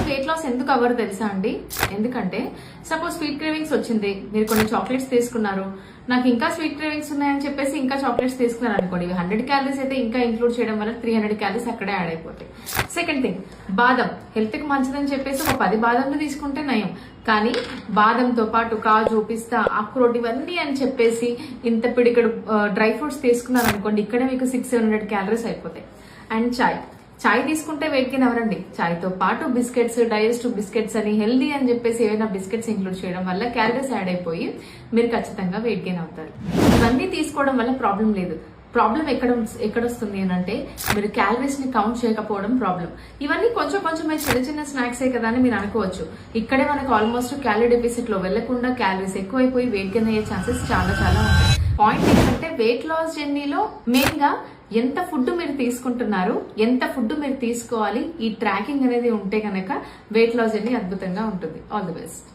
Weight loss ఎందుకు అవ్వరు తెలుసా అండి? ఎందుకంటే సపోజ్ స్వీట్ క్రేవింగ్స్ వచ్చింది, మీరు కొన్ని చాక్లెట్స్ తీసుకున్నారు, నాకు ఇంకా స్వీట్ క్రేవింగ్స్ ఉన్నాయని చెప్పేసి ఇంకా చాక్లెట్స్ తీసుకున్నారు అనుకోండి, 100 క్యాలరీస్ అయితే ఇంకా ఇంక్లూడ్ చేయడం వల్ల 300 క్యాలరీస్ అక్కడే యాడ్ అయిపోతాయి. సెకండ్ థింగ్, బాదం హెల్త్ కి మంచిదని చెప్పేసి ఒక 10 బాదంలు తీసుకుంటే నయం, కానీ బాదంతో పాటు కాజు, పిస్తా, ఆకురోట్ ఇవన్నీ అని చెప్పేసి ఇంత పిడికడు డ్రై ఫ్రూట్స్ తీసుకున్నారు అనుకోండి, ఇక్కడే మీకు 600-700 క్యాలరీస్ అయిపోతాయి. అండ్ చాయ్ తీసుకుంటే వెయిట్ గెయిన్ అవరండి. చాయ్ తో పాటు బిస్కెట్స్, డైజెస్టివ్ బిస్కెట్స్ అని హెల్దీ అని చెప్పేసి ఏవైనా బిస్కెట్స్ ఇంక్లూడ్ చేయడం వల్ల క్యాలరీస్ యాడ్ అయిపోయి మీరు ఖచ్చితంగా వెయిట్ గెయిన్ అవుతారు. ఇవన్నీ తీసుకోవడం వల్ల ప్రాబ్లం లేదు. ప్రాబ్లం ఎక్కడొస్తుంది అని అంటే మీరు క్యాలరీస్ ని కౌంట్ చేయకపోవడం ప్రాబ్లం. ఇవన్నీ కొంచెం చిన్న స్నాక్సే కదా అని మీరు అనుకోవచ్చు. ఇక్కడే మనకు ఆల్మోస్ట్ క్యాలరీ డెఫిసిట్ లో వెళ్లకుండా క్యాలరీస్ ఎక్కువైపోయి వెయిట్ గెయిన్ అయ్యే ఛాన్సెస్ చాలా ఉంటాయి. పాయింట్ ఏంటంటే వెయిట్ లాస్ జర్నీలో మెయిన్ గా ఎంత ఫుడ్ మీరు తీసుకుంటున్నారు, ఎంత ఫుడ్ మీరు తీసుకోవాలి, ఈ ట్రాకింగ్ అనేది ఉంటే కనుక వెయిట్ లాస్ జర్నీ అద్భుతంగా ఉంటుంది. All the best.